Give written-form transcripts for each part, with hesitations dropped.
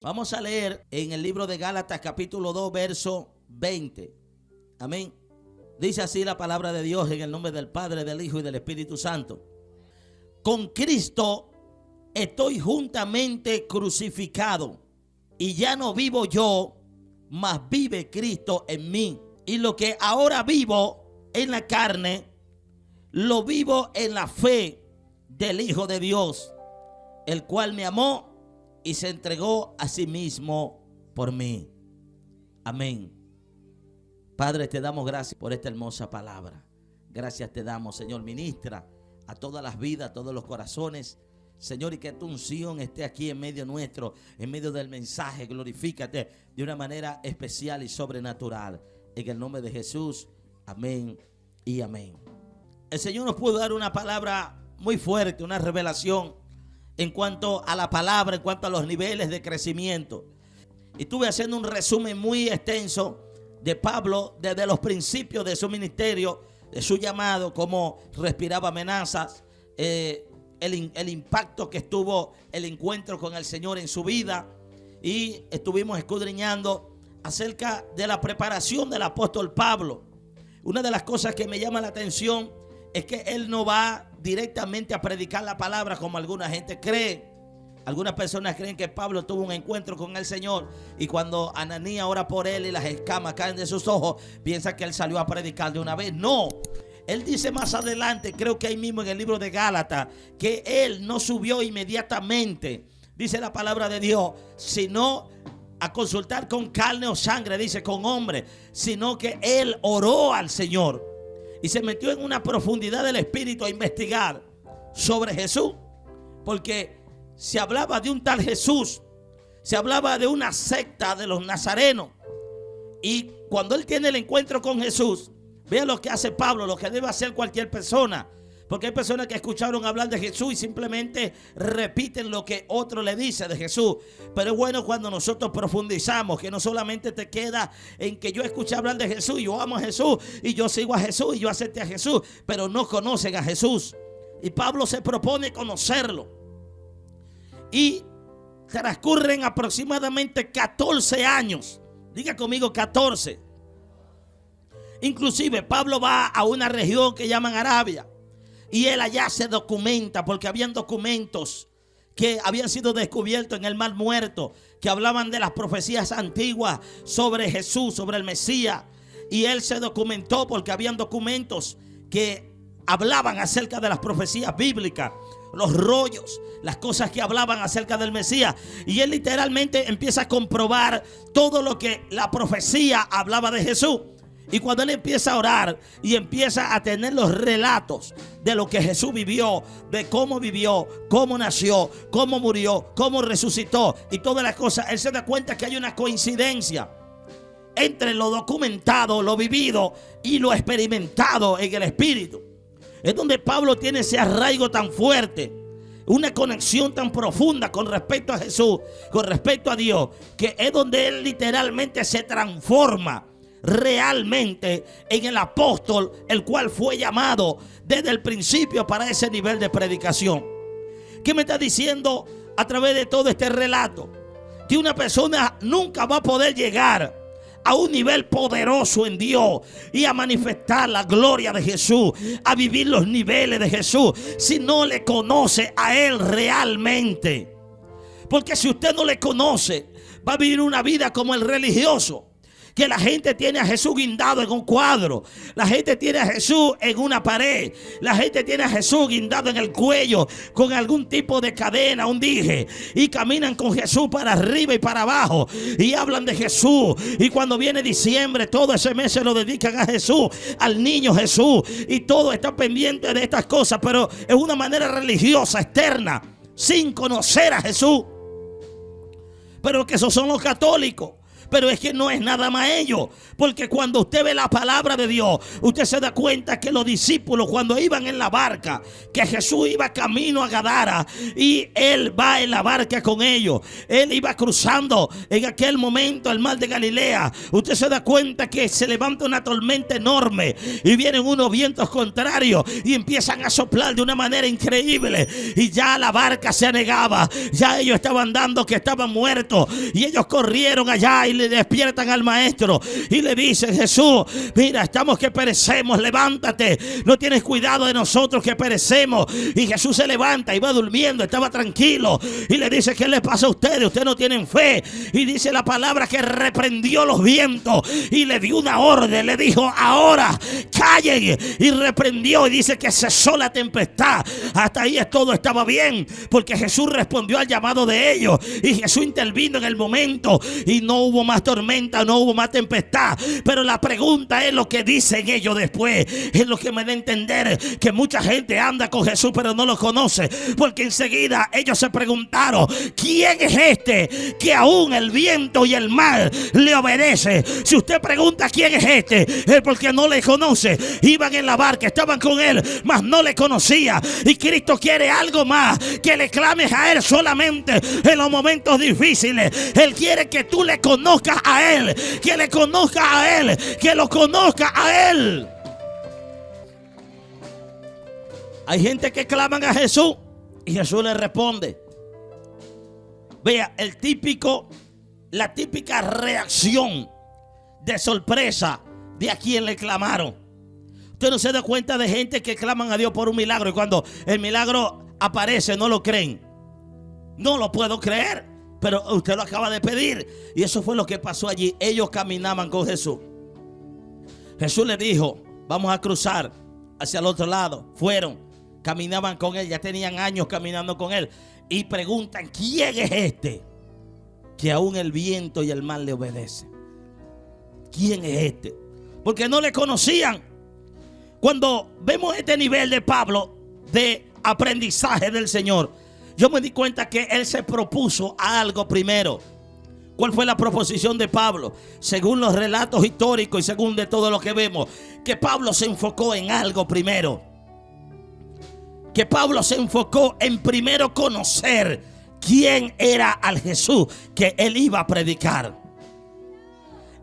Vamos a leer en el libro de Gálatas capítulo 2 verso 20. Amén. Dice así la palabra de Dios en el nombre del Padre, del Hijo y del Espíritu Santo. Con Cristo estoy juntamente crucificado y ya no vivo yo, mas vive Cristo en mí. Y lo que ahora vivo en la carne, lo vivo en la fe del Hijo de Dios, el cual me amó y se entregó a sí mismo por mí. Amén. Padre, te damos gracias por esta hermosa palabra. Gracias te damos, Señor. Ministra a todas las vidas, a todos los corazones, Señor, y que tu unción esté aquí en medio nuestro, en medio del mensaje. Glorifícate de una manera especial y sobrenatural. En el nombre de Jesús, amén y amén. El Señor nos pudo dar una palabra muy fuerte, una revelación en cuanto a la palabra, en cuanto a los niveles de crecimiento. Y estuve haciendo un resumen muy extenso de Pablo desde los principios de su ministerio, de su llamado, cómo respiraba amenazas, el impacto que estuvo el encuentro con el Señor en su vida. Y estuvimos escudriñando acerca de la preparación del apóstol Pablo. Una de las cosas que me llama la atención es que él no va directamente a predicar la palabra como alguna gente cree. Algunas personas creen que Pablo tuvo un encuentro con el Señor y cuando Ananías ora por él y las escamas caen de sus ojos, piensa que él salió a predicar de una vez. No, él dice más adelante, creo que ahí mismo en el libro de Gálatas, que él no subió inmediatamente, dice la palabra de Dios, sino a consultar con carne o sangre, dice con hombre, sino que él oró al Señor y se metió en una profundidad del Espíritu a investigar sobre Jesús, porque se hablaba de un tal Jesús, se hablaba de una secta de los nazarenos. Y cuando él tiene el encuentro con Jesús, vea lo que hace Pablo, lo que debe hacer cualquier persona. Porque hay personas que escucharon hablar de Jesús y simplemente repiten lo que otro le dice de Jesús. Pero es bueno cuando nosotros profundizamos, que no solamente te queda en que yo escuché hablar de Jesús, yo amo a Jesús y yo sigo a Jesús y yo acepté a Jesús, pero no conocen a Jesús. Y Pablo se propone conocerlo. Y transcurren aproximadamente 14 años. Diga conmigo 14. Inclusive Pablo va a una región que llaman Arabia. Y él allá se documenta porque habían documentos que habían sido descubiertos en el Mar Muerto, que hablaban de las profecías antiguas sobre Jesús, sobre el Mesías. Y él se documentó porque habían documentos que hablaban acerca de las profecías bíblicas, los rollos, las cosas que hablaban acerca del Mesías. Y él literalmente empieza a comprobar todo lo que la profecía hablaba de Jesús. Y cuando él empieza a orar y empieza a tener los relatos de lo que Jesús vivió, de cómo vivió, cómo nació, cómo murió, cómo resucitó y todas las cosas, él se da cuenta que hay una coincidencia entre lo documentado, lo vivido y lo experimentado en el Espíritu. Es donde Pablo tiene ese arraigo tan fuerte, una conexión tan profunda con respecto a Jesús, con respecto a Dios, que es donde él literalmente se transforma realmente en el apóstol, el cual fue llamado desde el principio para ese nivel de predicación. ¿Qué me está diciendo a través de todo este relato? Que una persona nunca va a poder llegar a un nivel poderoso en Dios y a manifestar la gloria de Jesús, a vivir los niveles de Jesús, si no le conoce a Él realmente. Porque si usted no le conoce, va a vivir una vida como el religioso, que la gente tiene a Jesús guindado en un cuadro, la gente tiene a Jesús en una pared, la gente tiene a Jesús guindado en el cuello con algún tipo de cadena, un dije, y caminan con Jesús para arriba y para abajo y hablan de Jesús. Y cuando viene diciembre, todo ese mes se lo dedican a Jesús, al niño Jesús, y todo está pendiente de estas cosas, pero es una manera religiosa, externa, sin conocer a Jesús. Pero que esos son los católicos. Pero es que no es nada más ello, porque cuando usted ve la palabra de Dios, usted se da cuenta que los discípulos, cuando iban en la barca, que Jesús iba camino a Gadara y él va en la barca con ellos, él iba cruzando en aquel momento el mar de Galilea. Usted se da cuenta que se levanta una tormenta enorme y vienen unos vientos contrarios y empiezan a soplar de una manera increíble, y ya la barca se anegaba, ya ellos estaban dando que estaban muertos, y ellos corrieron allá y le despiertan al maestro y le dicen: Jesús, mira, estamos que perecemos, levántate, no tienes cuidado de nosotros que perecemos. Y Jesús se levanta y va durmiendo, estaba tranquilo, y le dice: ¿qué les pasa a ustedes? Ustedes no tienen fe. Y dice la palabra que reprendió los vientos y le dio una orden, le dijo: ahora callen, y reprendió, y dice que cesó la tempestad. Hasta ahí todo estaba bien, porque Jesús respondió al llamado de ellos, y Jesús intervino en el momento y no hubo más tormenta, no hubo más tempestad. Pero la pregunta es lo que dicen ellos después. Es lo que me da a entender que mucha gente anda con Jesús pero no lo conoce, porque enseguida ellos se preguntaron: ¿quién es este que aún el viento y el mar le obedece? Si usted pregunta quién es este, es porque no le conoce. Iban en la barca, estaban con él, mas no le conocía. Y Cristo quiere algo más, que le clames a él solamente en los momentos difíciles. Él quiere que tú le conozcas a él, que le conozca a él, que lo conozca a él. Hay gente que claman a Jesús y Jesús le responde. Vea, la típica reacción de sorpresa de a quien le clamaron. Usted no se da cuenta de gente que claman a Dios por un milagro, y cuando el milagro aparece no lo creen. No lo puedo creer, pero usted lo acaba de pedir. Y eso fue lo que pasó allí. Ellos caminaban con Jesús. Jesús les dijo: vamos a cruzar hacia el otro lado. Fueron, caminaban con él, ya tenían años caminando con él, y preguntan: ¿quién es este que aún el viento y el mar le obedecen? ¿Quién es este? Porque no le conocían. Cuando vemos este nivel de Pablo de aprendizaje del Señor, yo me di cuenta que él se propuso algo primero. ¿Cuál fue la proposición de Pablo? Según los relatos históricos y según de todo lo que vemos, que Pablo se enfocó en algo primero. Que Pablo se enfocó en primero conocer quién era al Jesús que él iba a predicar.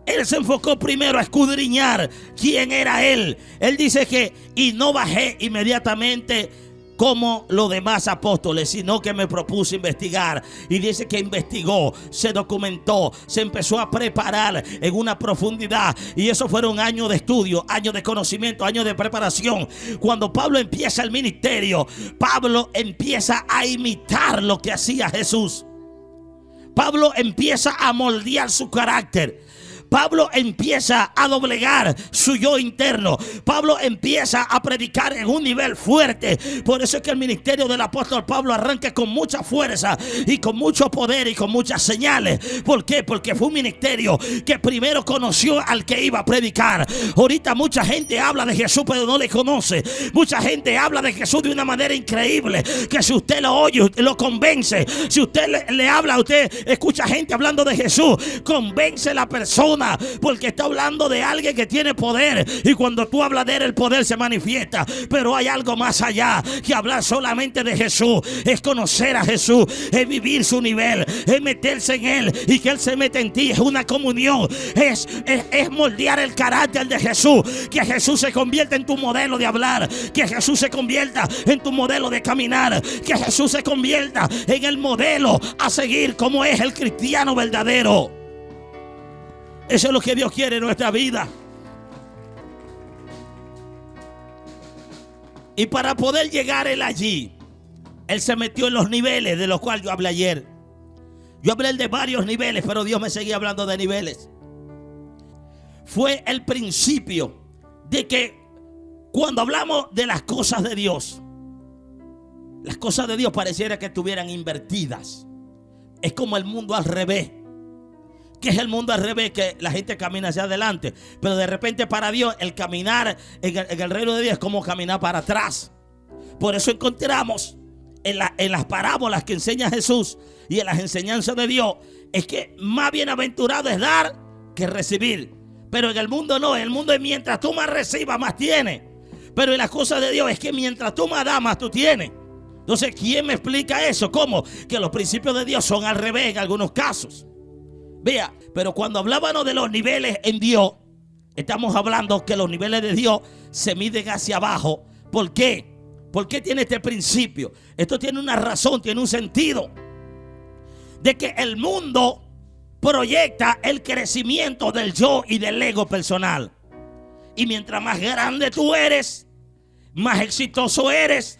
Él se enfocó primero a escudriñar quién era él. Él dice que: y no bajé inmediatamente como los demás apóstoles, sino que me propuse investigar. Y dice que investigó, se documentó, se empezó a preparar en una profundidad. Y eso fueron años de estudio, años de conocimiento, años de preparación. Cuando Pablo empieza el ministerio, Pablo empieza a imitar lo que hacía Jesús. Pablo empieza a moldear su carácter. Pablo empieza a doblegar su yo interno. Pablo empieza a predicar en un nivel fuerte. Por eso es que el ministerio del apóstol Pablo arranca con mucha fuerza y con mucho poder y con muchas señales. ¿Por qué? Porque fue un ministerio que primero conoció al que iba a predicar. Ahorita mucha gente habla de Jesús pero no le conoce. Mucha gente habla de Jesús de una manera increíble, que si usted lo oye, lo convence. Si usted le habla, usted escucha gente hablando de Jesús, convence a la persona, porque está hablando de alguien que tiene poder, y cuando tú hablas de él, el poder se manifiesta. Pero hay algo más allá que hablar solamente de Jesús. Es conocer a Jesús, es vivir su nivel, es meterse en él y que él se mete en ti. Es una comunión, es moldear el carácter de Jesús. Que Jesús se convierta en tu modelo de hablar, que Jesús se convierta en tu modelo de caminar, que Jesús se convierta en el modelo a seguir como es el cristiano verdadero. Eso es lo que Dios quiere en nuestra vida. Y para poder llegar él allí, él se metió en los niveles de los cuales yo hablé ayer. Yo hablé de varios niveles, pero Dios me seguía hablando de niveles. Fue el principio de que cuando hablamos de las cosas de Dios, las cosas de Dios pareciera que estuvieran invertidas. Es como el mundo al revés. Que es el mundo al revés, que la gente camina hacia adelante, pero de repente para Dios el caminar en el reino de Dios es como caminar para atrás. Por eso encontramos en las parábolas que enseña Jesús y en las enseñanzas de Dios es que más bienaventurado es dar que recibir. Pero en el mundo no, en el mundo es mientras tú más recibas, más tienes. Pero en las cosas de Dios es que mientras tú más das, más tú tienes. Entonces, ¿quién me explica eso? ¿Cómo? Que los principios de Dios son al revés en algunos casos. Vea, pero cuando hablábamos de los niveles en Dios, estamos hablando que los niveles de Dios se miden hacia abajo. ¿Por qué? ¿Por qué tiene este principio? Esto tiene una razón, tiene un sentido. De que el mundo proyecta el crecimiento del yo y del ego personal. Y mientras más grande tú eres, más exitoso eres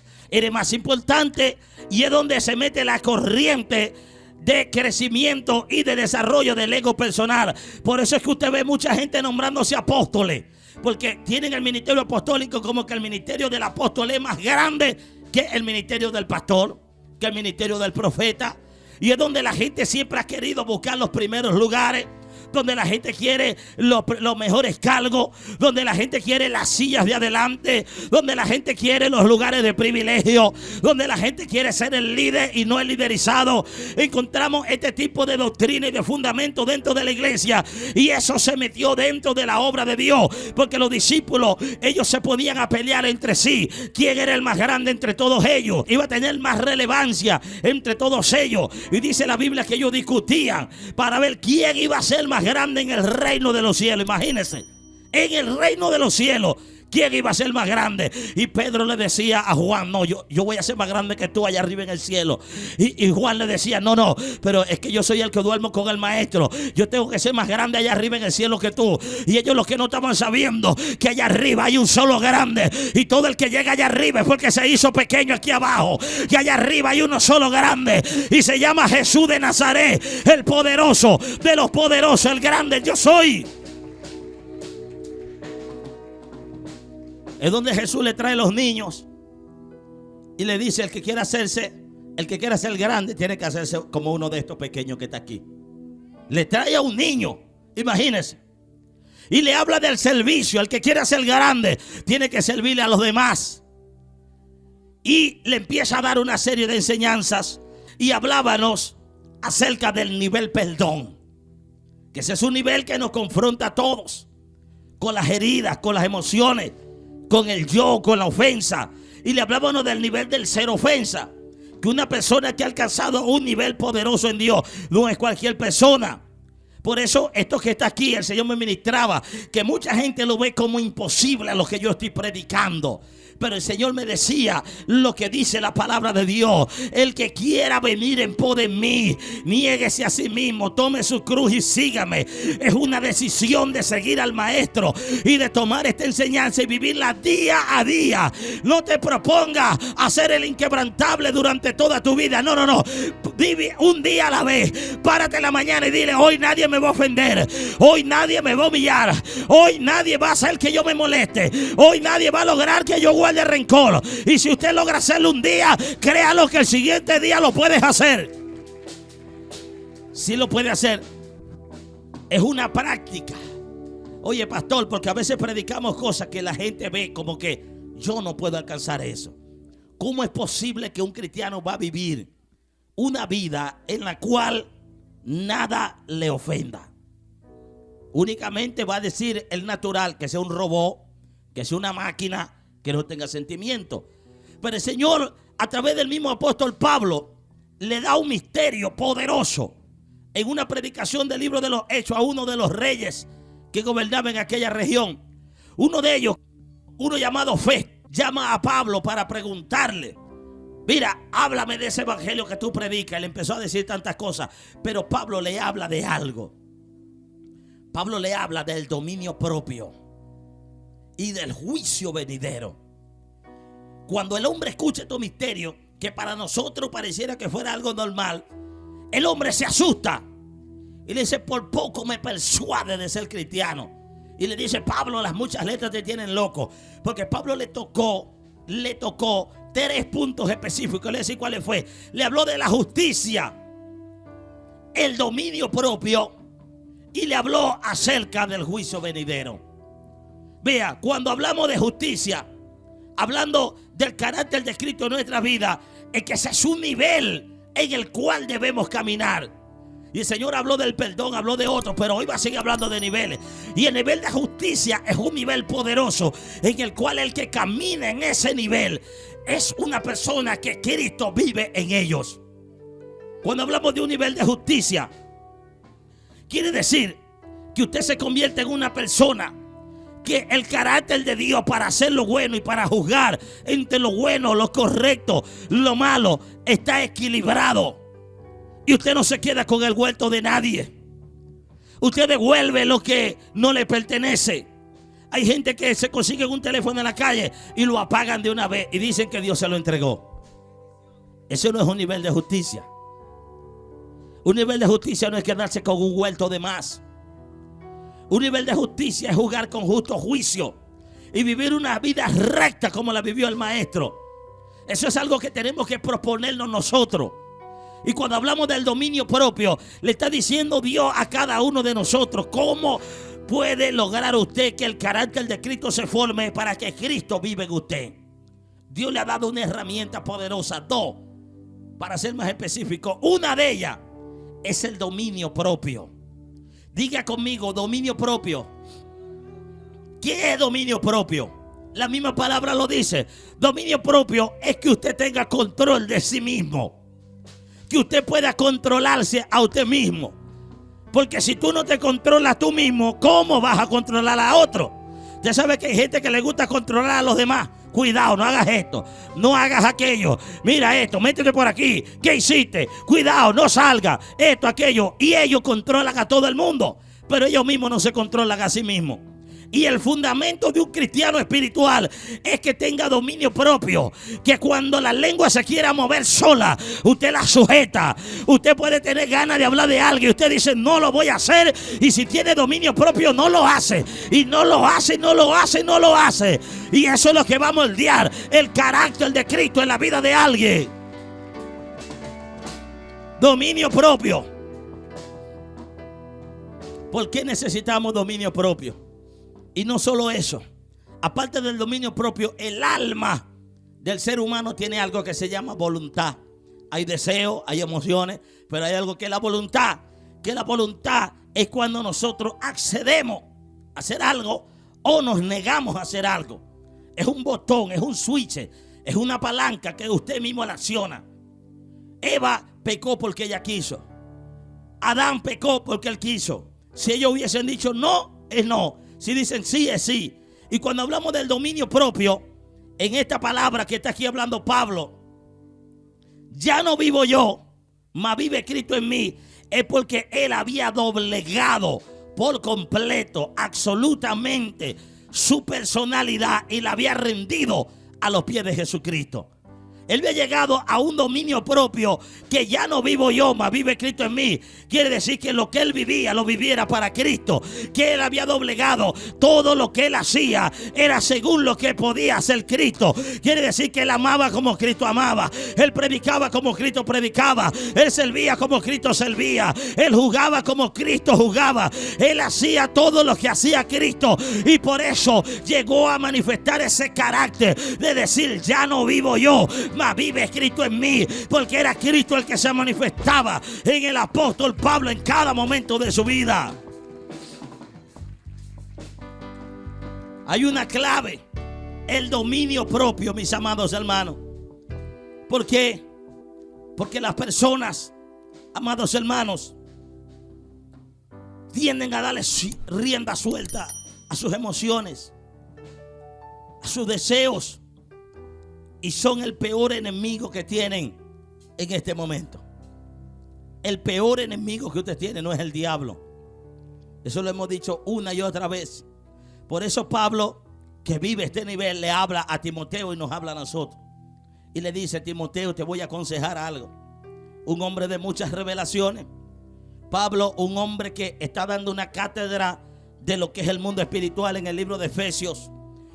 más importante, y es donde se mete la corriente de crecimiento y de desarrollo del ego personal. Por eso es que usted ve mucha gente nombrándose apóstoles, porque tienen el ministerio apostólico como que el ministerio del apóstol es más grande que el ministerio del pastor, que el ministerio del profeta. Y es donde la gente siempre ha querido buscar los primeros lugares, donde la gente quiere los mejores cargos, donde la gente quiere las sillas de adelante, donde la gente quiere los lugares de privilegio, donde la gente quiere ser el líder y no el liderizado. Encontramos este tipo de doctrina y de fundamento dentro de la iglesia, y eso se metió dentro de la obra de Dios, porque los discípulos, ellos se ponían a pelear entre sí. ¿Quién era el más grande entre todos ellos? Iba a tener más relevancia entre todos ellos. Y dice la Biblia que ellos discutían para ver quién iba a ser más grande en el reino de los cielos. Imagínense, en el reino de los cielos, ¿quién iba a ser más grande? Y Pedro le decía a Juan: no, yo voy a ser más grande que tú allá arriba en el cielo. Y Juan le decía: no, pero es que yo soy el que duermo con el maestro. Yo tengo que ser más grande allá arriba en el cielo que tú. Y ellos, los que no estaban sabiendo que allá arriba hay un solo grande, y todo el que llega allá arriba es porque se hizo pequeño aquí abajo. Que allá arriba hay uno solo grande, y se llama Jesús de Nazaret, el poderoso de los poderosos, el grande. Yo soy. Es donde Jesús le trae a los niños y le dice: el que quiera ser grande tiene que hacerse como uno de estos pequeños que está aquí. Le trae a un niño, imagínense, y le habla del servicio. El que quiera ser grande tiene que servirle a los demás. Y le empieza a dar una serie de enseñanzas, y hablábamos acerca del nivel perdón, que ese es un nivel que nos confronta a todos, con las heridas, con las emociones, con el yo, con la ofensa. Y le hablábamos del nivel del ser ofensa, que una persona que ha alcanzado un nivel poderoso en Dios no es cualquier persona. Por eso esto que está aquí, el Señor me ministraba que mucha gente lo ve como imposible a lo que yo estoy predicando. Pero el Señor me decía lo que dice la palabra de Dios: el que quiera venir en pos de mí, niéguese a sí mismo, tome su cruz y sígame. Es una decisión de seguir al maestro y de tomar esta enseñanza y vivirla día a día. No te propongas hacer el inquebrantable durante toda tu vida. No. Vive un día a la vez. Párate en la mañana y dile: hoy nadie me va a ofender, hoy nadie me va a humillar, hoy nadie va a hacer que yo me moleste, hoy nadie va a lograr que yo guarde rencor. Y si usted logra hacerlo un día, créalo que el siguiente día lo puedes hacer. Sí lo puede hacer. Es una práctica. Oye, pastor, porque a veces predicamos cosas que la gente ve como que yo no puedo alcanzar eso. ¿Cómo es posible que un cristiano va a vivir una vida en la cual nada le ofenda? Únicamente va a decir el natural, que sea un robot, que sea una máquina, que no tenga sentimiento. Pero el Señor, a través del mismo apóstol Pablo, le da un misterio poderoso en una predicación del libro de los Hechos a uno de los reyes que gobernaba en aquella región. Uno de ellos, uno llamado Fe, llama a Pablo para preguntarle: mira, háblame de ese evangelio que tú predicas. Él empezó a decir tantas cosas, pero Pablo le habla de algo. Pablo le habla del dominio propio y del juicio venidero. Cuando el hombre escucha estos misterios, que para nosotros pareciera que fuera algo normal, el hombre se asusta y le dice: por poco me persuade de ser cristiano. Y le dice: Pablo, las muchas letras te tienen loco. Porque Pablo le tocó 3 puntos específicos. Le decía cuáles fue. Le habló de la justicia, el dominio propio, y le habló acerca del juicio venidero. Vea, cuando hablamos de justicia, hablando del carácter de Cristo en nuestra vida, es que ese es un nivel en el cual debemos caminar. Y el Señor habló del perdón, habló de otros, pero hoy va a seguir hablando de niveles. Y el nivel de justicia es un nivel poderoso en el cual el que camina en ese nivel es una persona que Cristo vive en ellos. Cuando hablamos de un nivel de justicia, quiere decir que usted se convierte en una persona que el carácter de Dios para hacer lo bueno y para juzgar entre lo bueno, lo correcto, lo malo, está equilibrado. Y usted no se queda con el huerto de nadie. Usted devuelve lo que no le pertenece. Hay gente que se consigue un teléfono en la calle y lo apagan de una vez y dicen que Dios se lo entregó. Eso no es un nivel de justicia. Un nivel de justicia no es quedarse con un huerto de más. Un nivel de justicia es jugar con justo juicio y vivir una vida recta como la vivió el maestro. Eso es algo que tenemos que proponernos nosotros. Y cuando hablamos del dominio propio, le está diciendo Dios a cada uno de nosotros cómo puede lograr usted que el carácter de Cristo se forme para que Cristo viva en usted. Dios le ha dado una herramienta poderosa, dos, para ser más específico. Una de ellas es el dominio propio. Diga conmigo, dominio propio. ¿Qué es dominio propio? La misma palabra lo dice. Dominio propio es que usted tenga control de sí mismo. Que usted pueda controlarse a usted mismo. Porque si tú no te controlas tú mismo, ¿cómo vas a controlar a otro? Usted sabe que hay gente que le gusta controlar a los demás. Cuidado, no hagas esto, no hagas aquello. Mira esto, métete por aquí. ¿Qué hiciste? Cuidado, no salga. Esto, aquello. Y ellos controlan a todo el mundo, pero ellos mismos no se controlan a sí mismos. Y el fundamento de un cristiano espiritual es que tenga dominio propio. Que cuando la lengua se quiera mover sola, usted la sujeta. Usted puede tener ganas de hablar de algo y usted dice, no lo voy a hacer. Y si tiene dominio propio, no lo hace. Y no lo hace, no lo hace, no lo hace. Y eso es lo que va a moldear el carácter de Cristo en la vida de alguien. Dominio propio. ¿Por qué necesitamos dominio propio? Y no solo eso, aparte del dominio propio, el alma del ser humano tiene algo que se llama voluntad. Hay deseos, hay emociones, pero hay algo que es la voluntad. Que la voluntad es cuando nosotros accedemos a hacer algo o nos negamos a hacer algo. Es un botón, es un switch, es una palanca que usted mismo la acciona. Eva pecó porque ella quiso. Adán pecó porque él quiso. Si ellos hubiesen dicho no, es no. Si dicen sí, es sí. Y cuando hablamos del dominio propio, en esta palabra que está aquí hablando Pablo, ya no vivo yo, mas vive Cristo en mí, es porque él había doblegado por completo, absolutamente, su personalidad y la había rendido a los pies de Jesucristo. Él había llegado a un dominio propio que ya no vivo yo, mas vive Cristo en mí. Quiere decir que lo que él vivía, lo viviera para Cristo. Que él había doblegado todo lo que él hacía, era según lo que podía hacer Cristo. Quiere decir que él amaba como Cristo amaba. Él predicaba como Cristo predicaba. Él servía como Cristo servía. Él jugaba como Cristo jugaba. Él hacía todo lo que hacía Cristo. Y por eso llegó a manifestar ese carácter de decir, ya no vivo yo, mas vive Cristo en mí, porque era Cristo el que se manifestaba en el apóstol Pablo en cada momento de su vida. Hay una clave, el dominio propio, mis amados hermanos. ¿Por qué? Porque las personas, amados hermanos, tienden a darle rienda suelta a sus emociones, a sus deseos. Y son el peor enemigo que tienen en este momento. El peor enemigo que usted tiene no es el diablo. Eso lo hemos dicho una y otra vez. Por eso Pablo, que vive este nivel, le habla a Timoteo y nos habla a nosotros. Y le dice, Timoteo, te voy a aconsejar algo. Un hombre de muchas revelaciones. Pablo, un hombre que está dando una cátedra de lo que es el mundo espiritual en el libro de Efesios.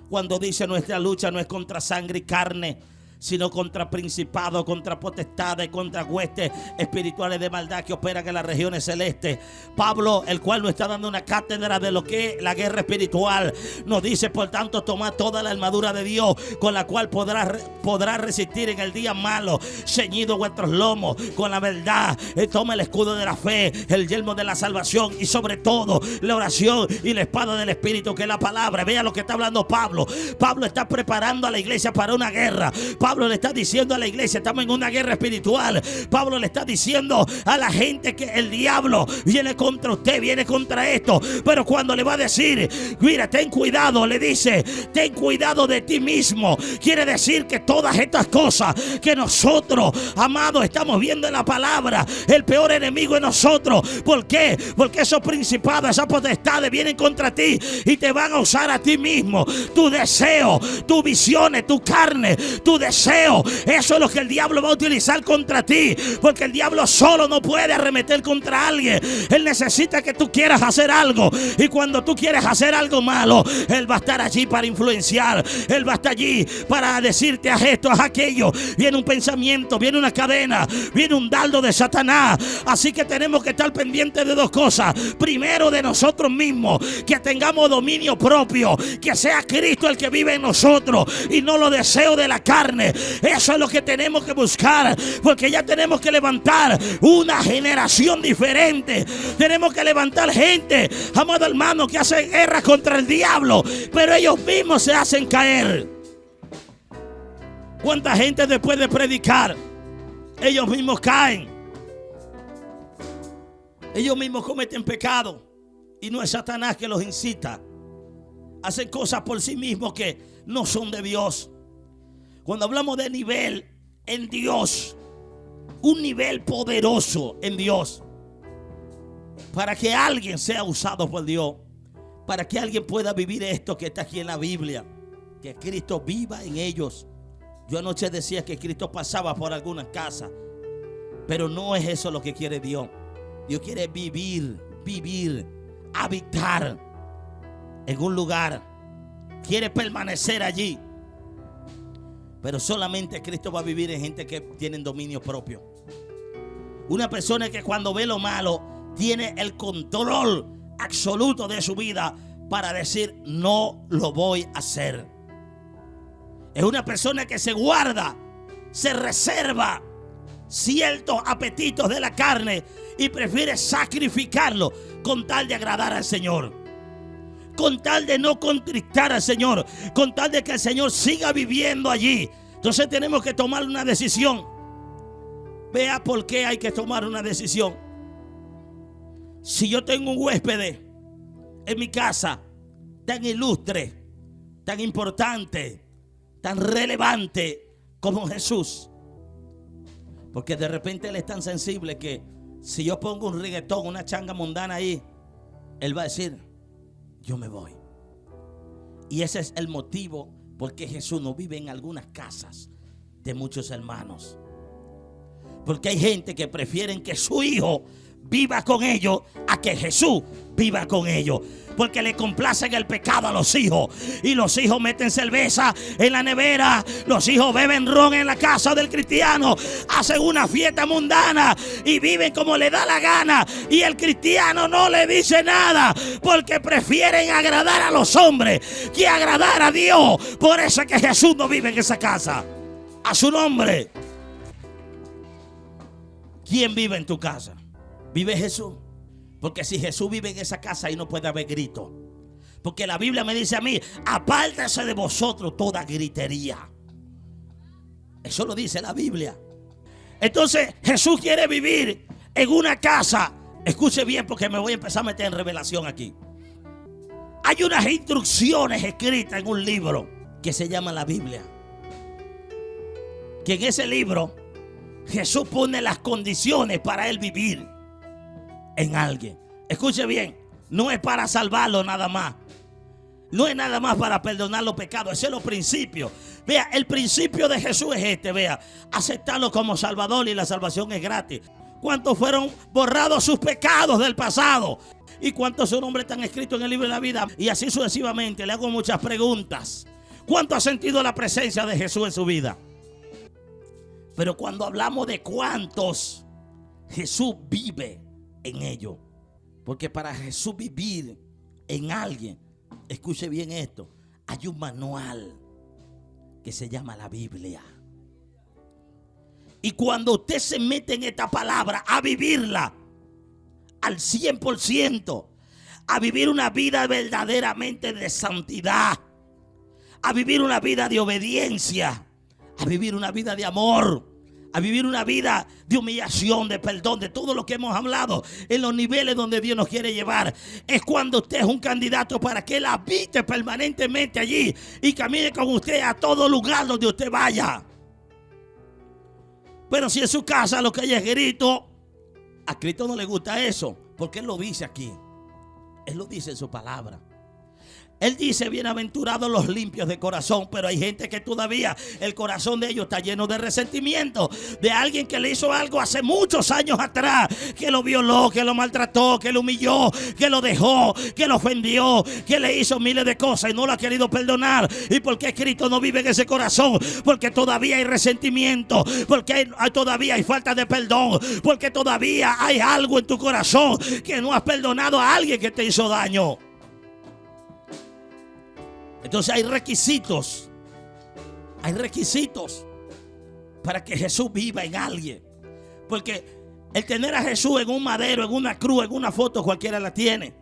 Cuando dice nuestra lucha no es contra sangre y carne, sino contra principados, contra potestades, contra huestes espirituales de maldad que operan en las regiones celestes. Pablo, el cual nos está dando una cátedra de lo que es la guerra espiritual, nos dice: por tanto, tomad toda la armadura de Dios, con la cual podrá resistir en el día malo, ceñido vuestros lomos con la verdad. Toma el escudo de la fe, el yelmo de la salvación, y sobre todo la oración y la espada del Espíritu, que es la palabra. Vea lo que está hablando Pablo. Pablo está preparando a la iglesia para una guerra. Pablo le está diciendo a la iglesia: estamos en una guerra espiritual. Pablo le está diciendo a la gente que el diablo viene contra usted, viene contra esto. Pero cuando le va a decir: mira, ten cuidado, le dice: ten cuidado de ti mismo. Quiere decir que todas estas cosas que nosotros, amados, estamos viendo en la palabra, el peor enemigo es nosotros. ¿Por qué? Porque esos principados, esas potestades vienen contra ti y te van a usar a ti mismo. Tu deseo, tus visiones, tu carne, tu deseo, eso es lo que el diablo va a utilizar contra ti. Porque el diablo solo no puede arremeter contra alguien. Él necesita que tú quieras hacer algo, y cuando tú quieres hacer algo malo, él va a estar allí para influenciar. Él va a estar allí para decirte: haz esto, haz aquello. Viene un pensamiento, viene una cadena, viene un dardo de Satanás. Así que tenemos que estar pendientes de dos cosas. Primero, de nosotros mismos, que tengamos dominio propio, que sea Cristo el que vive en nosotros y no los deseos de la carne. Eso es lo que tenemos que buscar, porque ya tenemos que levantar una generación diferente. Tenemos que levantar gente, amado hermano, que hace guerra contra el diablo, pero ellos mismos se hacen caer. ¿Cuánta gente después de predicar, ellos mismos caen? Ellos mismos cometen pecado, y no es Satanás que los incita. Hacen cosas por sí mismos que no son de Dios. Cuando hablamos de nivel en Dios, un nivel poderoso en Dios, para que alguien sea usado por Dios, para que alguien pueda vivir esto que está aquí en la Biblia, que Cristo viva en ellos. Yo anoche decía que Cristo pasaba por algunas casas, pero no es eso lo que quiere Dios. Dios quiere vivir, habitar en un lugar. Quiere permanecer allí. Pero solamente Cristo va a vivir en gente que tienen dominio propio. Una persona que cuando ve lo malo tiene el control absoluto de su vida para decir: no lo voy a hacer. Es una persona que se guarda, se reserva ciertos apetitos de la carne y prefiere sacrificarlo con tal de agradar al Señor, con tal de no contristar al Señor, con tal de que el Señor siga viviendo allí. Entonces tenemos que tomar una decisión. Vea por qué hay que tomar una decisión. Si yo tengo un huésped en mi casa tan ilustre, tan importante, tan relevante como Jesús, porque de repente Él es tan sensible que si yo pongo un reggaetón, una changa mundana ahí, Él va a decir: yo me voy. Y ese es el motivo por qué Jesús no vive en algunas casas de muchos hermanos. Porque hay gente que prefieren que su hijo viva con ellos a que Jesús viva con ellos. Porque le complacen el pecado a los hijos. Y los hijos meten cerveza en la nevera. Los hijos beben ron en la casa del cristiano. Hacen una fiesta mundana y viven como le da la gana. Y el cristiano no le dice nada, porque prefieren agradar a los hombres que agradar a Dios. Por eso es que Jesús no vive en esa casa. A su nombre. ¿Quién vive en tu casa? ¿Vive Jesús? Porque si Jesús vive en esa casa, ahí no puede haber grito. Porque la Biblia me dice a mí: apártese de vosotros toda gritería. Eso lo dice la Biblia. Entonces Jesús quiere vivir en una casa. Escuche bien, porque me voy a empezar a meter en revelación aquí. Hay unas instrucciones escritas en un libro que se llama la Biblia. Que en ese libro Jesús pone las condiciones para él vivir en alguien. Escuche bien, no es para salvarlo nada más. No es nada más para perdonar los pecados. Ese es el principio. Vea, el principio de Jesús es este. Vea, aceptarlo como Salvador, y la salvación es gratis. ¿Cuántos fueron borrados sus pecados del pasado? ¿Y cuántos son nombres están escritos en el libro de la vida? Y así sucesivamente. Le hago muchas preguntas. ¿Cuánto ha sentido la presencia de Jesús en su vida? Pero cuando hablamos de cuántos, Jesús vive en ellos. Porque para Jesús vivir en alguien, escuche bien esto, hay un manual que se llama la Biblia. Y cuando usted se mete en esta palabra a vivirla al 100%, a vivir una vida verdaderamente de santidad, a vivir una vida de obediencia, a vivir una vida de amor, a vivir una vida de humillación, de perdón, de todo lo que hemos hablado en los niveles donde Dios nos quiere llevar, es cuando usted es un candidato para que Él habite permanentemente allí y camine con usted a todo lugar donde usted vaya. Pero si en su casa lo que hay es grito, a Cristo no le gusta eso, porque Él lo dice aquí. Él lo dice en su palabra. Él dice, bienaventurados los limpios de corazón, pero hay gente que todavía el corazón de ellos está lleno de resentimiento, de alguien que le hizo algo hace muchos años atrás, que lo violó, que lo maltrató, que lo humilló, que lo dejó, que lo ofendió, que le hizo miles de cosas y no lo ha querido perdonar. ¿Y por qué Cristo no vive en ese corazón? Porque todavía hay resentimiento, porque todavía hay falta de perdón, porque todavía hay algo en tu corazón que no has perdonado a alguien que te hizo daño. Entonces hay requisitos para que Jesús viva en alguien. Porque el tener a Jesús en un madero, en una cruz, en una foto, cualquiera la tiene.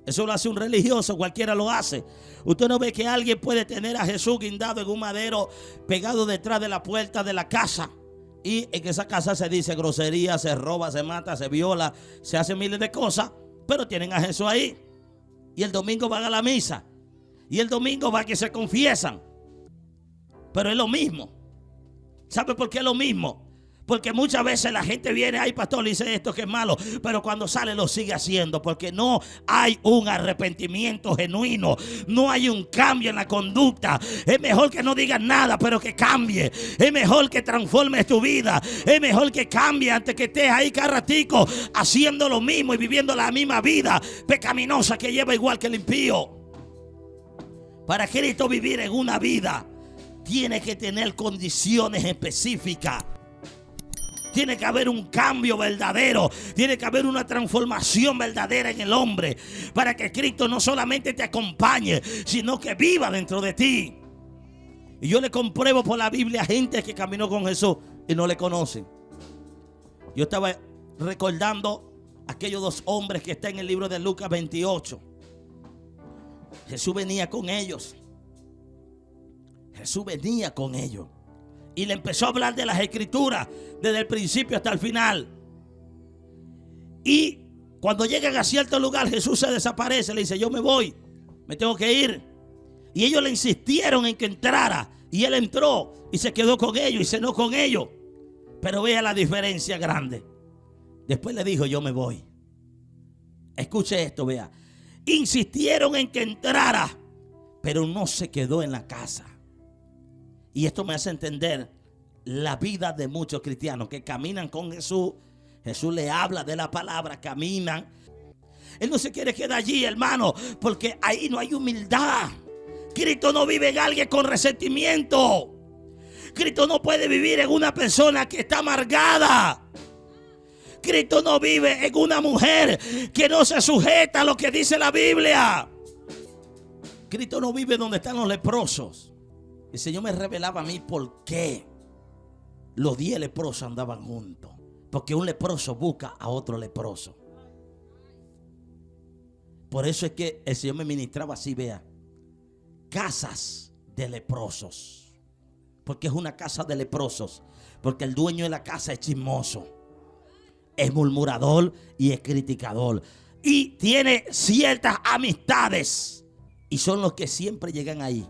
Eso lo hace un religioso, cualquiera lo hace. Usted no ve que alguien puede tener a Jesús guindado en un madero, pegado detrás de la puerta de la casa. Y en esa casa se dice grosería, se roba, se mata, se viola, se hace miles de cosas. Pero tienen a Jesús ahí. Y el domingo van a la misa. Y el domingo va que se confiesan. Pero es lo mismo. ¿Sabe por qué es lo mismo? Porque muchas veces la gente viene, ay pastor, dice esto que es malo, pero cuando sale lo sigue haciendo, porque no hay un arrepentimiento genuino, no hay un cambio en la conducta. Es mejor que no digas nada, pero que cambie. Es mejor que transformes tu vida. Es mejor que cambie antes que estés ahí cada ratico haciendo lo mismo y viviendo la misma vida pecaminosa que lleva igual que el impío. Para Cristo vivir en una vida tiene que tener condiciones específicas. Tiene que haber un cambio verdadero. Tiene que haber una transformación verdadera en el hombre. Para que Cristo no solamente te acompañe, sino que viva dentro de ti. Y yo le compruebo por la Biblia gente que caminó con Jesús y no le conocen. Yo estaba recordando aquellos dos hombres que están en el libro de Lucas 28. Jesús venía con ellos. Jesús venía con ellos. Y le empezó a hablar de las escrituras desde el principio hasta el final. Y cuando llegan a cierto lugar, Jesús se desaparece. Le dice, yo me voy, me tengo que ir. Y ellos le insistieron en que entrara. Y él entró y se quedó con ellos y cenó con ellos. Pero vea la diferencia grande. Después le dijo, yo me voy. Escuche esto, vea. Insistieron en que entrara, pero no se quedó en la casa. Y esto me hace entender la vida de muchos cristianos que caminan con Jesús. Jesús le habla de la palabra, caminan. Él no se quiere quedar allí, hermano, porque ahí no hay humildad. Cristo no vive en alguien con resentimiento. Cristo no puede vivir en una persona que está amargada. Cristo no vive en una mujer que no se sujeta a lo que dice la Biblia. Cristo no vive donde están los leprosos. El Señor me revelaba a mí por qué los 10 leprosos andaban juntos. Porque un leproso busca a otro leproso. Por eso es que el Señor me ministraba así, vea. Casas de leprosos. Porque es una casa de leprosos. Porque el dueño de la casa es chismoso, es murmurador y es criticador. Y tiene ciertas amistades. Y son los que siempre llegan ahí.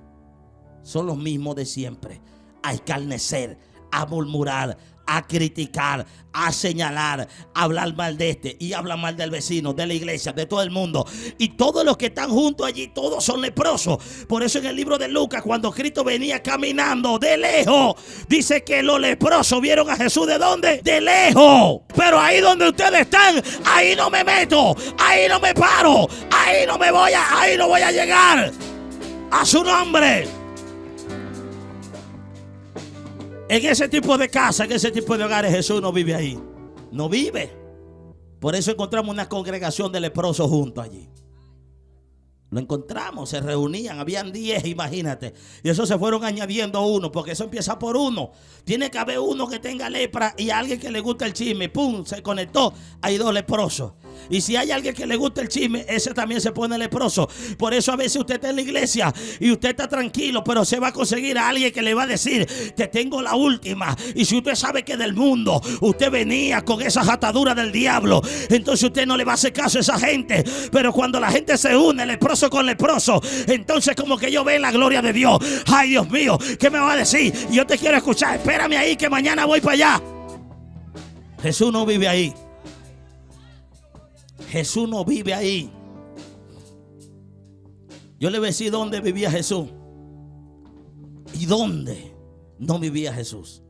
Son los mismos de siempre. A escarnecer, a murmurar, a criticar, a señalar, a hablar mal de este y hablar mal del vecino, de la iglesia, de todo el mundo. Y todos los que están juntos allí, todos son leprosos. Por eso en el libro de Lucas, cuando Cristo venía caminando de lejos, dice que los leprosos vieron a Jesús. ¿De dónde? De lejos. Pero ahí donde ustedes están, ahí no me meto, ahí no me paro, ahí no voy a llegar. A su nombre. En ese tipo de casa, en ese tipo de hogares, Jesús no vive ahí. No vive. Por eso encontramos una congregación de leprosos juntos allí. Lo encontramos, se reunían, habían 10, imagínate. Y eso se fueron añadiendo uno, porque eso empieza por uno. Tiene que haber uno que tenga lepra y alguien que le gusta el chisme. ¡Pum! Se conectó. Hay 2 leprosos. Y si hay alguien que le gusta el chisme, ese también se pone leproso. Por eso a veces usted está en la iglesia y usted está tranquilo, pero se va a conseguir a alguien que le va a decir: te tengo la última. Y si usted sabe que del mundo usted venía con esas ataduras del diablo, entonces usted no le va a hacer caso a esa gente. Pero cuando la gente se une, leproso con leproso, entonces como que ellos ven la gloria de Dios. Ay, Dios mío, ¿qué me va a decir? Yo te quiero escuchar. Espérame ahí que mañana voy para allá. Jesús no vive ahí. Jesús no vive ahí. Yo le voy a decir dónde vivía Jesús y dónde no vivía Jesús.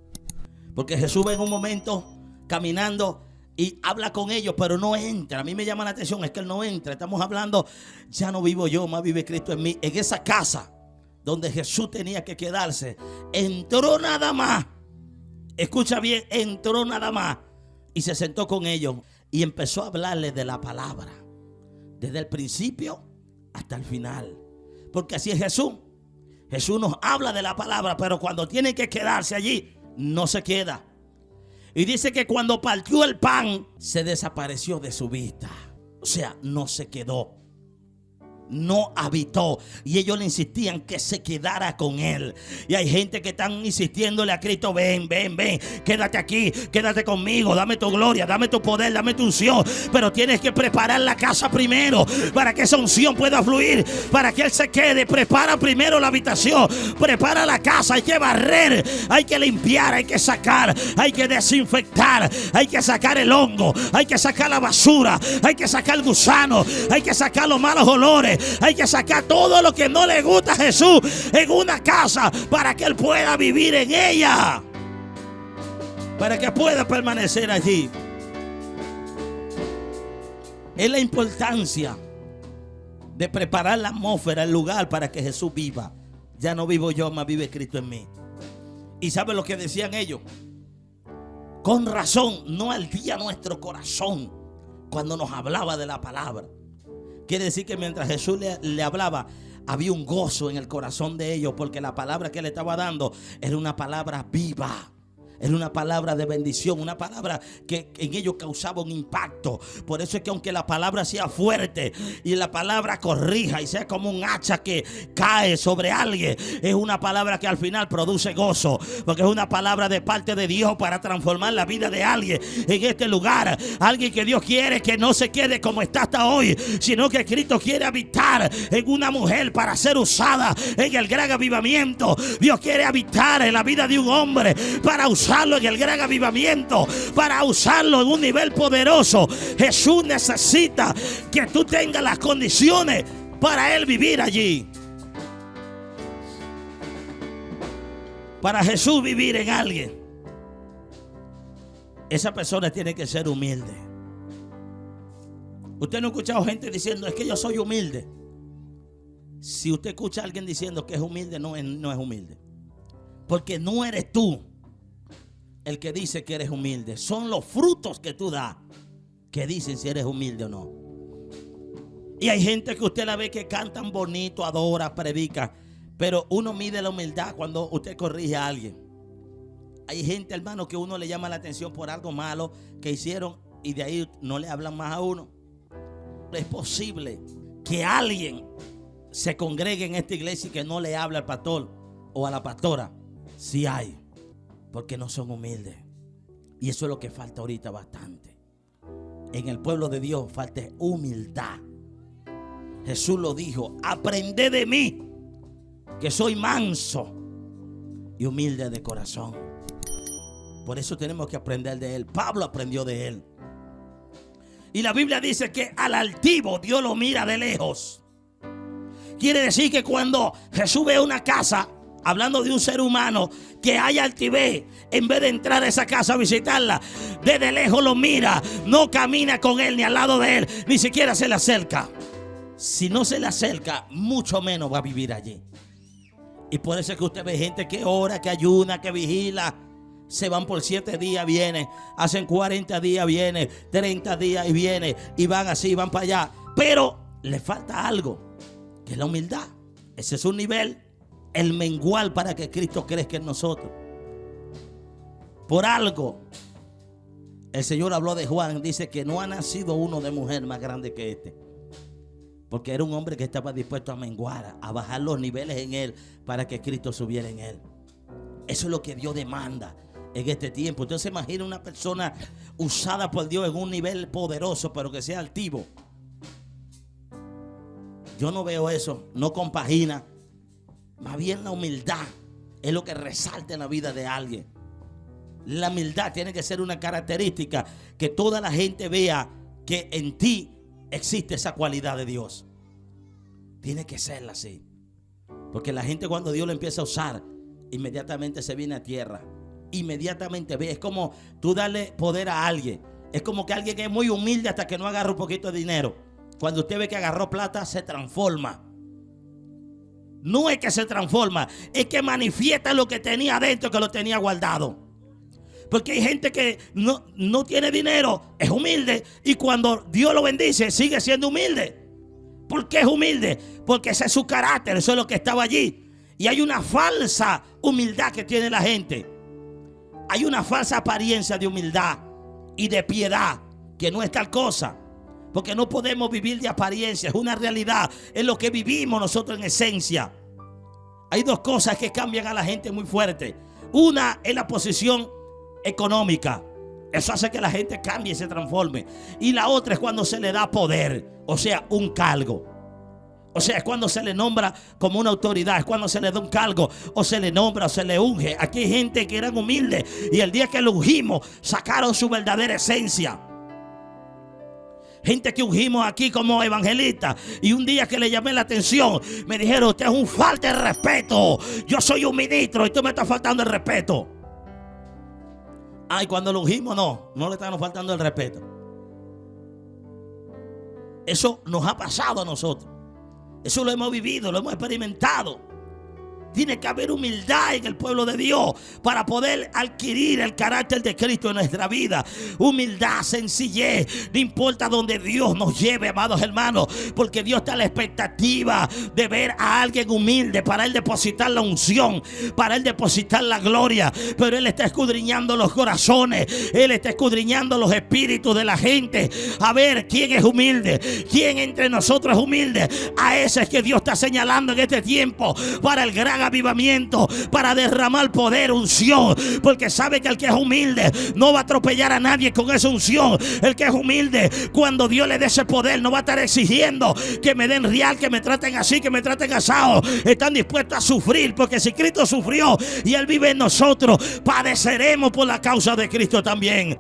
Porque Jesús va en un momento caminando y habla con ellos, pero no entra. A mí me llama la atención, es que él no entra. Estamos hablando, ya no vivo yo, más vive Cristo en mí. En esa casa donde Jesús tenía que quedarse, entró nada más. Escucha bien, entró nada más y se sentó con ellos y empezó a hablarles de la palabra, desde el principio hasta el final. Porque así es Jesús. Jesús nos habla de la palabra, pero cuando tiene que quedarse allí, no se queda. Y dice que cuando partió el pan, se desapareció de su vista. O sea, no se quedó. No habitó. Y ellos le insistían que se quedara con él. Y hay gente que están insistiéndole a Cristo: ven, ven, ven, quédate aquí, quédate conmigo, dame tu gloria, dame tu poder, dame tu unción. Pero tienes que preparar la casa primero para que esa unción pueda fluir, para que él se quede. Prepara primero la habitación, prepara la casa. Hay que barrer, hay que limpiar, hay que sacar, hay que desinfectar, hay que sacar el hongo, hay que sacar la basura, hay que sacar el gusano, hay que sacar los malos olores. Hay que sacar todo lo que no le gusta a Jesús en una casa para que él pueda vivir en ella, para que pueda permanecer allí. Es la importancia de preparar la atmósfera, el lugar para que Jesús viva. Ya no vivo yo, más vive Cristo en mí. ¿Y sabe lo que decían ellos? Con razón no ardía nuestro corazón cuando nos hablaba de la palabra. Quiere decir que mientras Jesús le hablaba, había un gozo en el corazón de ellos, porque la palabra que le estaba dando era una palabra viva. Era una palabra de bendición, una palabra que en ellos causaba un impacto. Por eso es que aunque la palabra sea fuerte y la palabra corrija y sea como un hacha que cae sobre alguien, es una palabra que al final produce gozo, porque es una palabra de parte de Dios para transformar la vida de alguien en este lugar. Alguien que Dios quiere que no se quede como está hasta hoy, sino que Cristo quiere habitar en una mujer para ser usada en el gran avivamiento. Dios quiere habitar en la vida de un hombre para usarlo en el gran avivamiento, para usarlo en un nivel poderoso. Jesús necesita que tú tengas las condiciones para él vivir allí. Para Jesús vivir en alguien, esa persona tiene que ser humilde. Usted no ha escuchado gente diciendo: es que yo soy humilde. Si usted escucha a alguien diciendo que es humilde, no es humilde, porque no eres tú el que dice que eres humilde. Son los frutos que tú das que dicen si eres humilde o no. Y hay gente que usted la ve que cantan bonito, adora, predica, pero uno mide la humildad cuando usted corrige a alguien. Hay gente, hermano, que uno le llama la atención por algo malo que hicieron y de ahí no le hablan más a uno. Es posible que alguien se congregue en esta iglesia y que no le hable al pastor o a la pastora. Sí hay, porque no son humildes. Y eso es lo que falta ahorita bastante. En el pueblo de Dios falta humildad. Jesús lo dijo: aprended de mí, que soy manso y humilde de corazón. Por eso tenemos que aprender de él. Pablo aprendió de él. Y la Biblia dice que al altivo Dios lo mira de lejos. Quiere decir que cuando Jesús ve una casa, hablando de un ser humano que hay altivez, en vez de entrar a esa casa a visitarla, desde lejos lo mira, no camina con él ni al lado de él, ni siquiera se le acerca. Si no se le acerca, mucho menos va a vivir allí. Y por eso es que usted ve gente que ora, que ayuna, que vigila, Se van por 7 días, vienen. Hacen 40 días, vienen. 30 días y vienen. Y van así, van para allá. Pero le falta algo, que es la humildad. Ese es un nivel, el menguar para que Cristo crezca en nosotros. Por algo, el Señor habló de Juan. Dice que no ha nacido uno de mujer más grande que este. Porque era un hombre que estaba dispuesto a menguar, a bajar los niveles en él para que Cristo subiera en él. Eso es lo que Dios demanda en este tiempo. Entonces imagina una persona usada por Dios en un nivel poderoso, pero que sea altivo. Yo no veo eso, no compagina. Más bien la humildad es lo que resalta en la vida de alguien. La humildad tiene que ser una característica que toda la gente vea que en ti existe esa cualidad de Dios. Tiene que serla así. Porque la gente, cuando Dios lo empieza a usar, inmediatamente se viene a tierra. Inmediatamente ve. Es como tú darle poder a alguien. Es como que alguien que es muy humilde hasta que no agarra un poquito de dinero. Cuando usted ve que agarró plata, se transforma. No es que se transforma, es que manifiesta lo que tenía adentro, que lo tenía guardado. Porque hay gente que no tiene dinero, es humilde, y cuando Dios lo bendice, sigue siendo humilde. ¿Por qué es humilde? Porque ese es su carácter, eso es lo que estaba allí. Y hay una falsa humildad que tiene la gente. Hay una falsa apariencia de humildad y de piedad, que no es tal cosa. Porque no podemos vivir de apariencia, es una realidad, es lo que vivimos nosotros en esencia. Hay dos cosas que cambian a la gente muy fuerte. Una es la posición económica. Eso hace que la gente cambie y se transforme. Y la otra es cuando se le da poder, o sea, un cargo. O sea, es cuando se le nombra como una autoridad, es cuando se le da un cargo, o se le nombra, o se le unge. Aquí hay gente que eran humildes y el día que lo ungimos, sacaron su verdadera esencia. Gente que ungimos aquí como evangelistas, y un día que le llamé la atención, me dijeron: usted es un falta de respeto. Yo soy un ministro y tú me estás faltando el respeto. Ay, cuando lo ungimos, no le estamos faltando el respeto. Eso nos ha pasado a nosotros. Eso lo hemos vivido, lo hemos experimentado. Tiene que haber humildad en el pueblo de Dios para poder adquirir el carácter de Cristo en nuestra vida. Humildad, sencillez, no importa donde Dios nos lleve, amados hermanos, porque Dios está a la expectativa de ver a alguien humilde para Él depositar la unción, para Él depositar la gloria. Pero Él está escudriñando los corazones, Él está escudriñando los espíritus de la gente, a ver quién es humilde, quién entre nosotros es humilde. A ese es que Dios está señalando en este tiempo para el gran avivamiento, para derramar poder, unción, porque sabe que el que es humilde no va a atropellar a nadie con esa unción. El que es humilde, cuando Dios le dé ese poder, no va a estar exigiendo que me den real, que me traten así, que me traten asado. Están dispuestos a sufrir, porque si Cristo sufrió y Él vive en nosotros, padeceremos por la causa de Cristo también.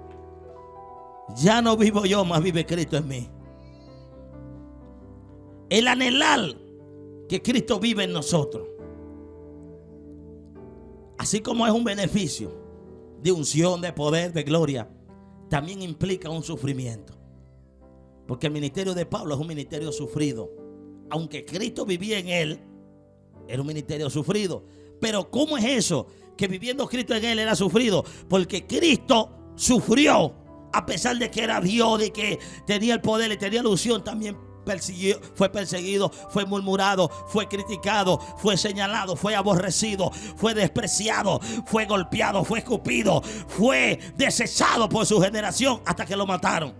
Ya no vivo yo, más vive Cristo en mí. El anhelar que Cristo vive en nosotros, así como es un beneficio de unción, de poder, de gloria, también implica un sufrimiento. Porque el ministerio de Pablo es un ministerio sufrido. Aunque Cristo vivía en él, era un ministerio sufrido. Pero ¿cómo es eso? Que viviendo Cristo en él era sufrido. Porque Cristo sufrió, a pesar de que era Dios, de que tenía el poder y tenía la unción, también fue perseguido, fue murmurado, fue criticado, fue señalado, fue aborrecido, fue despreciado, fue golpeado, fue escupido, fue desechado por su generación hasta que lo mataron.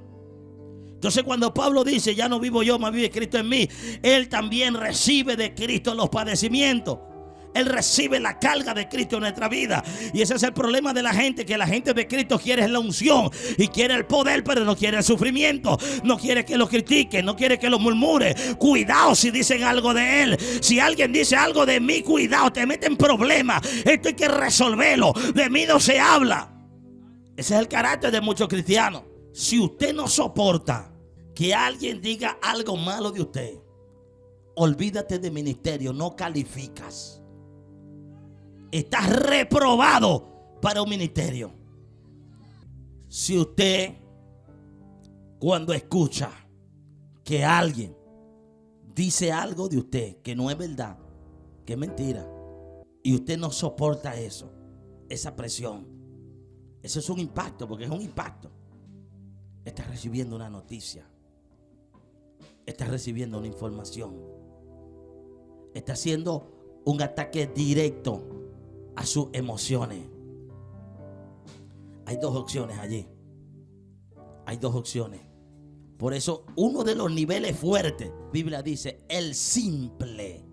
Entonces, cuando Pablo dice: ya no vivo yo, más vive Cristo en mí, él también recibe de Cristo los padecimientos. Él recibe la carga de Cristo en nuestra vida. Y ese es el problema de la gente, que la gente de Cristo quiere la unción y quiere el poder, pero no quiere el sufrimiento. No quiere que lo critiquen, no quiere que lo murmure. Cuidado si dicen algo de él. Si alguien dice algo de mí, cuidado, te meten en problemas. Esto hay que resolverlo. De mí no se habla. Ese es el carácter de muchos cristianos. Si usted no soporta que alguien diga algo malo de usted, olvídate de ministerio, no calificas. Estás reprobado para un ministerio. Si usted, cuando escucha que alguien dice algo de usted que no es verdad, que es mentira, y usted no soporta eso, esa presión, Eso es un impacto, porque es un impacto. Estás recibiendo una noticia. Estás recibiendo una información. Está haciendo un ataque directo a sus emociones. Hay dos opciones allí. Hay dos opciones. Por eso, uno de los niveles fuertes, la Biblia dice, el simple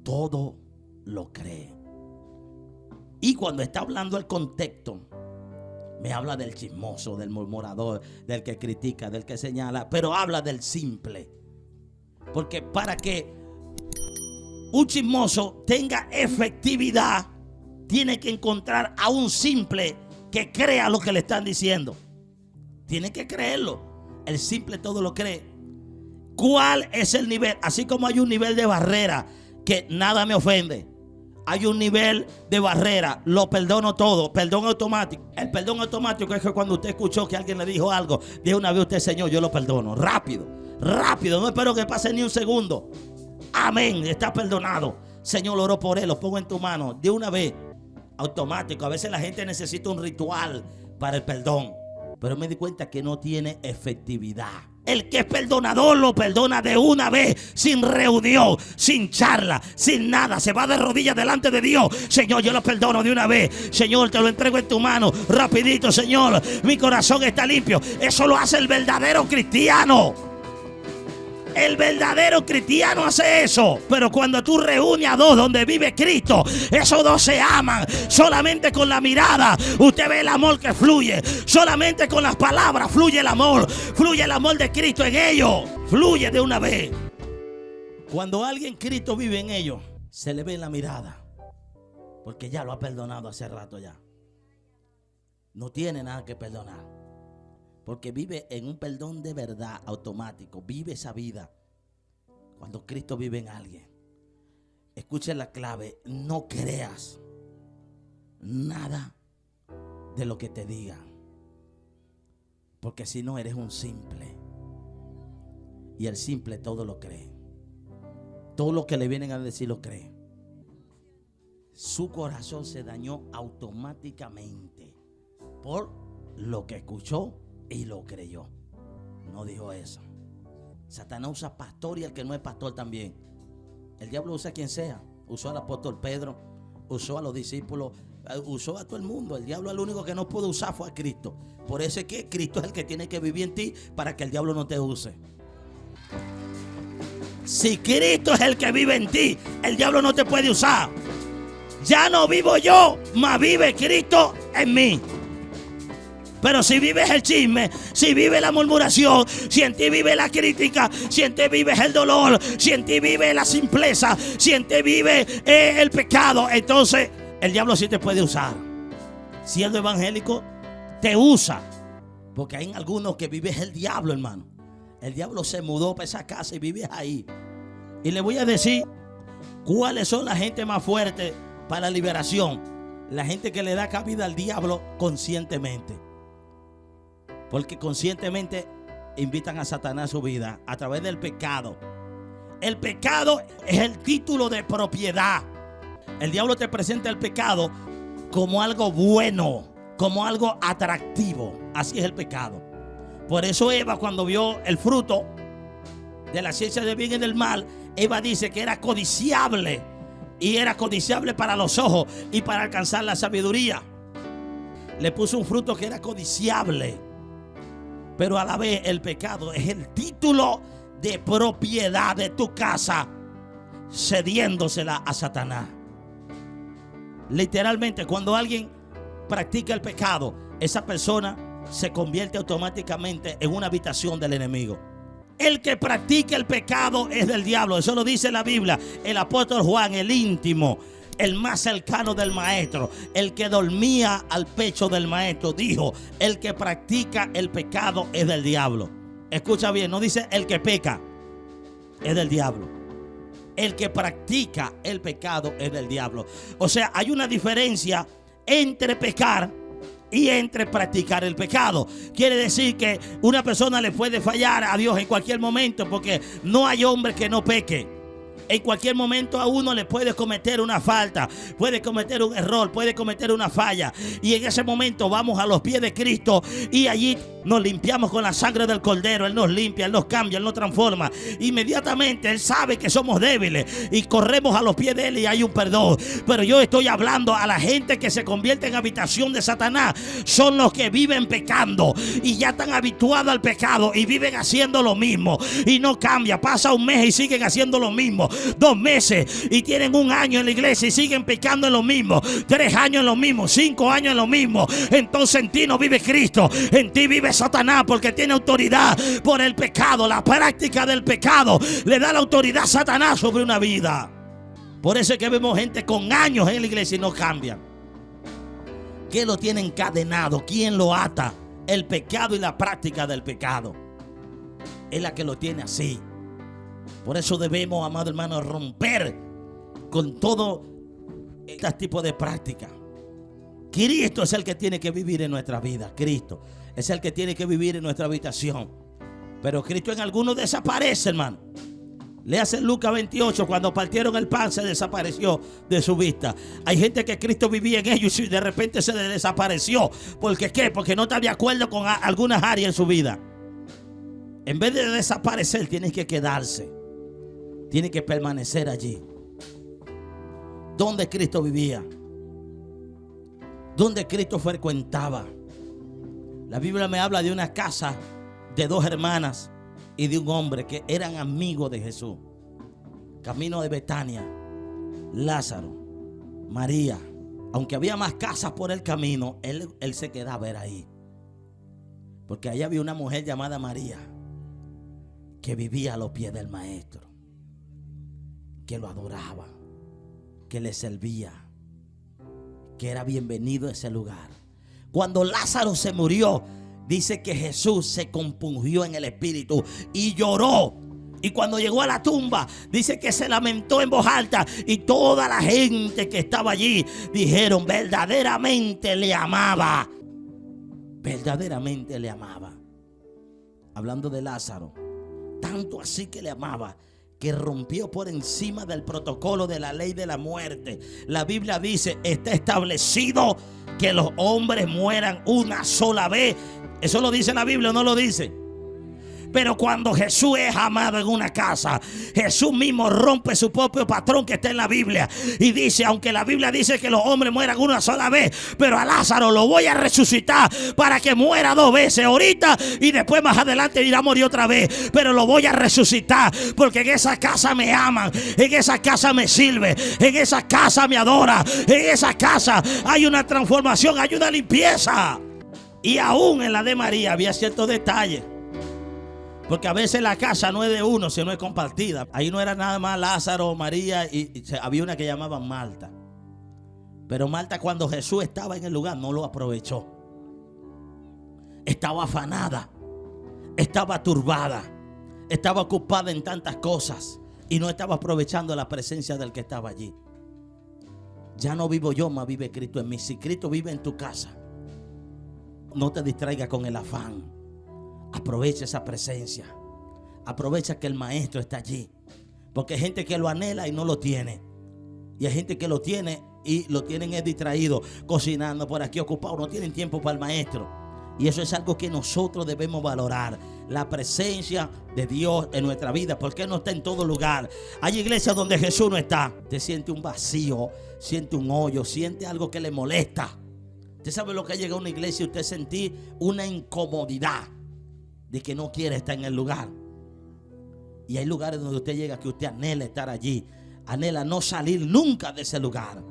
todo lo cree. Y cuando está hablando el contexto, me habla del chismoso, del murmurador, del que critica, del que señala, pero habla del simple. Porque para que un chismoso tenga efectividad, tiene que encontrar a un simple que crea lo que le están diciendo. Tiene que creerlo. El simple todo lo cree. ¿Cuál es el nivel? Así como hay un nivel de barrera que nada me ofende, hay un nivel de barrera, lo perdono todo, perdón automático. El perdón automático es que cuando usted escuchó que alguien le dijo algo, de una vez usted, Señor, yo lo perdono. Rápido, rápido, no espero que pase ni un segundo. Amén, está perdonado. Señor, oro por él, lo pongo en tu mano. De una vez, automático. A veces la gente necesita un ritual para el perdón, pero me di cuenta que no tiene efectividad. El que es perdonador lo perdona de una vez, sin reunión, sin charla, sin nada. Se va de rodillas delante de Dios. Señor, yo lo perdono de una vez. Señor, te lo entrego en tu mano. Rapidito, Señor, mi corazón está limpio. Eso lo hace el verdadero cristiano. El verdadero cristiano hace eso. Pero cuando tú reúnes a dos donde vive Cristo, esos dos se aman. Solamente con la mirada usted ve el amor que fluye. Solamente con las palabras fluye el amor. Fluye el amor de Cristo en ellos. Fluye de una vez. Cuando alguien Cristo vive en ellos, se le ve en la mirada. Porque ya lo ha perdonado hace rato ya. No tiene nada que perdonar. Porque vive en un perdón de verdad automático. Vive esa vida. Cuando Cristo vive en alguien. Escuche la clave. No creas nada de lo que te digan. Porque si no eres un simple. Y el simple todo lo cree. Todo lo que le vienen a decir lo cree. Su corazón se dañó automáticamente. Por lo que escuchó y lo creyó. No dijo eso. Satanás usa pastor y el que no es pastor también. El diablo usa a quien sea. Usó al apóstol Pedro, usó a los discípulos, usó a todo el mundo. El diablo, el único que no pudo usar fue a Cristo. Por eso es que Cristo es el que tiene que vivir en ti para que el diablo no te use. Si Cristo es el que vive en ti, el diablo no te puede usar. Ya no vivo yo, mas vive Cristo en mí. Pero si vives el chisme, si vives la murmuración, si en ti vive la crítica, si en ti vives el dolor, si en ti vive la simpleza, si en ti vive el pecado, entonces el diablo sí te puede usar. Siendo evangélico, te usa. Porque hay algunos que vives el diablo, hermano. El diablo se mudó para esa casa y vives ahí. Y le voy a decir cuáles son la gente más fuerte para la liberación. La gente que le da cabida al diablo conscientemente. Porque conscientemente invitan a Satanás a su vida a través del pecado. El pecado es el título de propiedad. El diablo te presenta el pecado como algo bueno, como algo atractivo. Así es el pecado. Por eso Eva, cuando vio el fruto de la ciencia del bien y del mal, Eva dice que era codiciable. Y era codiciable para los ojos y para alcanzar la sabiduría. Le puso un fruto que era codiciable. Pero a la vez el pecado es el título de propiedad de tu casa, cediéndosela a Satanás. Literalmente, cuando alguien practica el pecado, esa persona se convierte automáticamente en una habitación del enemigo. El que practica el pecado es del diablo. Eso lo dice la Biblia. El apóstol Juan, el íntimo, el más cercano del maestro, el que dormía al pecho del maestro, dijo: el que practica el pecado es del diablo. Escucha bien, no dice el que peca, es del diablo. El que practica el pecado es del diablo. O sea, hay una diferencia entre pecar y entre practicar el pecado. Quiere decir que una persona le puede fallar a Dios en cualquier momento, porque no hay hombre que no peque. En cualquier momento a uno le puede cometer una falta, puede cometer un error, puede cometer una falla. Y en ese momento vamos a los pies de Cristo y allí nos limpiamos con la sangre del Cordero. Él nos limpia, Él nos cambia, Él nos transforma. Inmediatamente Él sabe que somos débiles y corremos a los pies de Él y hay un perdón. Pero yo estoy hablando a la gente que se convierte en habitación de Satanás. Son los que viven pecando y ya están habituados al pecado y viven haciendo lo mismo y no cambia. Pasa un mes y siguen haciendo lo mismo. 2 meses y tienen 1 año en la iglesia y siguen pecando en lo mismo. 3 años en lo mismo, 5 años en lo mismo. Entonces en ti no vive Cristo, en ti vive Satanás, porque tiene autoridad por el pecado. La práctica del pecado le da la autoridad a Satanás sobre una vida. Por eso es que vemos gente con años en la iglesia y no cambian. ¿Qué lo tiene encadenado? ¿Quién lo ata? El pecado y la práctica del pecado es la que lo tiene así. Por eso debemos, amado hermano, romper con todo este tipo de práctica. Cristo es el que tiene que vivir en nuestra vida. Cristo es el que tiene que vivir en nuestra habitación. Pero Cristo en algunos desaparece, hermano. Léase Lucas 28, cuando partieron el pan se desapareció de su vista. Hay gente que Cristo vivía en ellos y de repente se desapareció. ¿Por qué? Porque no está de acuerdo con algunas áreas en su vida. En vez de desaparecer, tiene que quedarse. Tiene que permanecer allí. ¿Dónde Cristo vivía? ¿Dónde Cristo frecuentaba? La Biblia me habla de una casa de 2 hermanas y de un hombre que eran amigos de Jesús. Camino de Betania, Lázaro, María. Aunque había más casas por el camino, él se quedaba a ver ahí. Porque allá había una mujer llamada María que vivía a los pies del maestro, que lo adoraba, que le servía, que era bienvenido a ese lugar. Cuando Lázaro se murió, dice que Jesús se compungió en el espíritu y lloró. Y cuando llegó a la tumba, dice que se lamentó en voz alta. Y toda la gente que estaba allí dijeron: verdaderamente le amaba. Verdaderamente le amaba. Hablando de Lázaro, tanto así que le amaba, que rompió por encima del protocolo de la ley de la muerte. La Biblia dice: está establecido que los hombres mueran una sola vez. Eso lo dice la Biblia, ¿o no lo dice? Pero cuando Jesús es amado en una casa, Jesús mismo rompe su propio patrón que está en la Biblia y dice: aunque la Biblia dice que los hombres mueran una sola vez, pero a Lázaro lo voy a resucitar para que muera 2 veces, ahorita y después más adelante irá a morir otra vez, pero lo voy a resucitar porque en esa casa me aman, en esa casa me sirve, en esa casa me adora, en esa casa hay una transformación, hay una limpieza. Y aún en la de María había ciertos detalles. Porque a veces la casa no es de uno, sino es compartida. Ahí no era nada más Lázaro, María y había una que llamaban Marta. Pero Marta, cuando Jesús estaba en el lugar, no lo aprovechó. Estaba afanada, estaba turbada, estaba ocupada en tantas cosas y no estaba aprovechando la presencia del que estaba allí. Ya no vivo yo, mas vive Cristo en mí. Si Cristo vive en tu casa, no te distraigas con el afán. Aprovecha esa presencia. Aprovecha que el maestro está allí. Porque hay gente que lo anhela y no lo tiene. Y hay gente que lo tiene y lo tienen distraído, cocinando por aquí, ocupado. No tienen tiempo para el maestro. Y eso es algo que nosotros debemos valorar. La presencia de Dios en nuestra vida. Porque no está en todo lugar. Hay iglesias donde Jesús no está. Te siente un vacío, siente un hoyo, siente algo que le molesta. Usted sabe lo que llega a una iglesia y usted sentir una incomodidad de que no quiere estar en el lugar. Y hay lugares donde usted llega que usted anhela estar allí, anhela no salir nunca de ese lugar,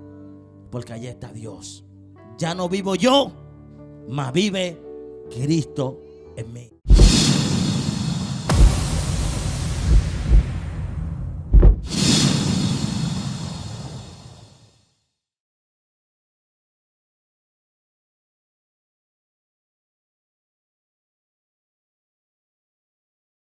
porque allí está Dios. Ya no vivo yo, mas vive Cristo en mí.